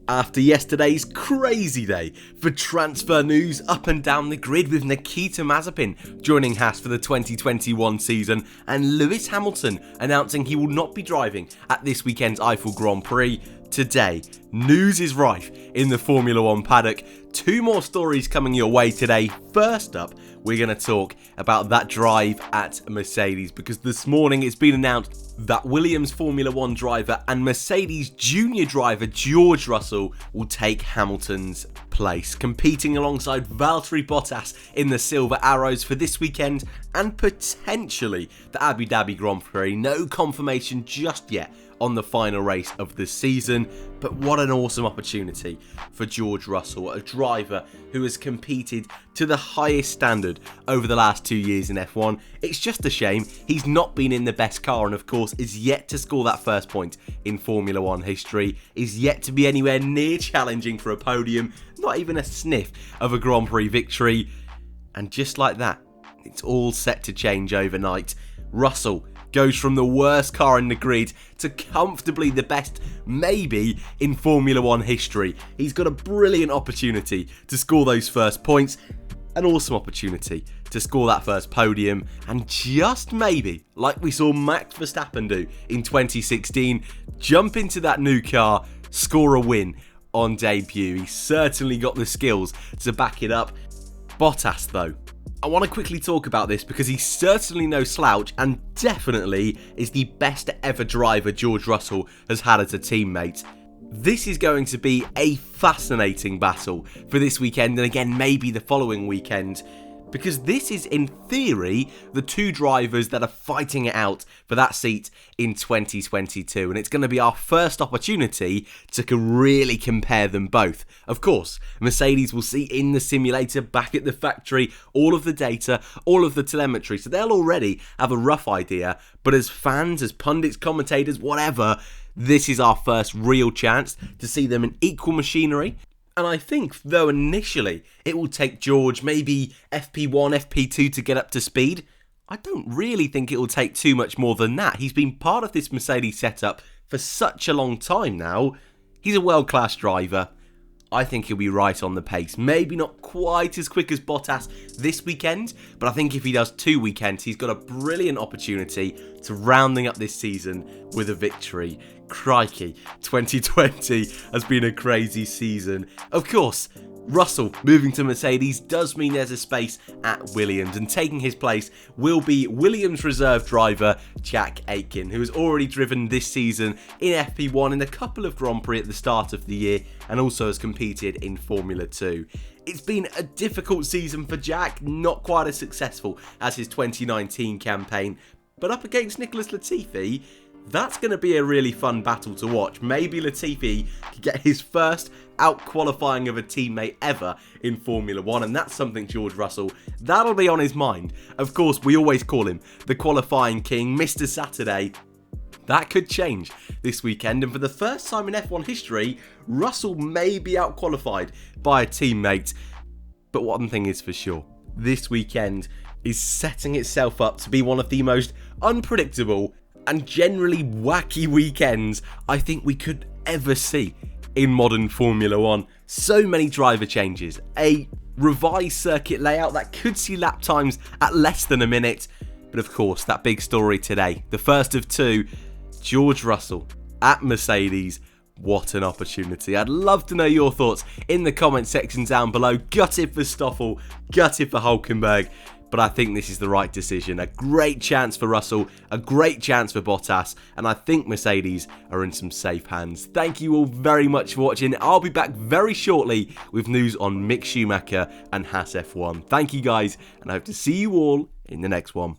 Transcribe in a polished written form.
After yesterday's crazy day for transfer news up and down the grid, with Nikita Mazepin joining Haas for the 2021 season and Lewis Hamilton announcing he will not be driving at this weekend's Eiffel Grand Prix, today news is rife in the Formula 1 paddock. Two more stories coming your way today. First up, we're going to talk about that drive at Mercedes, because this morning it's been announced that Williams Formula 1 driver and Mercedes junior driver George Russell will take Hamilton's place, competing alongside Valtteri Bottas in the Silver Arrows for this weekend and potentially the Abu Dhabi Grand Prix. No confirmation just yet on the final race of the season, but what an awesome opportunity for George Russell, a driver who has competed to the highest standard over the last 2 years in F1. It's just a shame he's not been in the best car and of course is yet to score that first point in Formula 1 history, is yet to be anywhere near challenging for a podium, not even a sniff of a Grand Prix victory. And just like that, it's all set to change overnight. Russell goes from the worst car in the grid to comfortably the best, maybe, in Formula 1 history. He's got a brilliant opportunity to score those first points, an awesome opportunity to score that first podium, and just maybe, like we saw Max Verstappen do in 2016, jump into that new car, score a win on debut. He's certainly got the skills to back it up. Bottas, though, I want to quickly talk about this because he's certainly no slouch and definitely is the best ever driver George Russell has had as a teammate. This is going to be a fascinating battle for this weekend and again maybe the following weekend, because this is in theory the two drivers that are fighting it out for that seat in 2022, and it's going to be our first opportunity to really compare them both. Of course, Mercedes will see in the simulator back at the factory all of the data, all of the telemetry, so they'll already have a rough idea, but as fans, as pundits, commentators, whatever, this is our first real chance to see them in equal machinery. And I think, though initially it will take George maybe FP1, FP2 to get up to speed, I don't really think it will take too much more than that. He's been part of this Mercedes setup for such a long time now. He's a world-class driver. I think he'll be right on the pace. Maybe not quite as quick as Bottas this weekend, but I think if he does 2 weekends, he's got a brilliant opportunity to rounding up this season with a victory. Crikey, 2020 has been a crazy season. Of course, Russell moving to Mercedes does mean there's a space at Williams, and taking his place will be Williams reserve driver Jack Aitken, who has already driven this season in FP1 in a couple of Grand Prix at the start of the year and also has competed in Formula 2. It's been a difficult season for Jack, not quite as successful as his 2019 campaign, but up against Nicholas Latifi, that's going to be a really fun battle to watch. Maybe Latifi could get his first out-qualifying of a teammate ever in Formula 1, and that's something George Russell, that'll be on his mind. Of course, we always call him the qualifying king, Mr. Saturday. That could change this weekend, and for the first time in F1 history, Russell may be out-qualified by a teammate. But one thing is for sure, this weekend is setting itself up to be one of the most unpredictable and generally wacky weekends I think we could ever see in modern Formula 1. So many driver changes, a revised circuit layout that could see lap times at less than a minute, but of course that big story today, the first of two, George Russell at Mercedes. What an opportunity. I'd love to know your thoughts in the comment section down below. Gutted for Stoffel, gutted for Hulkenberg, but I think this is the right decision. A great chance for Russell, a great chance for Bottas, and I think Mercedes are in some safe hands. Thank you all very much for watching. I'll be back very shortly with news on Mick Schumacher and Haas F1. Thank you guys, and I hope to see you all in the next one.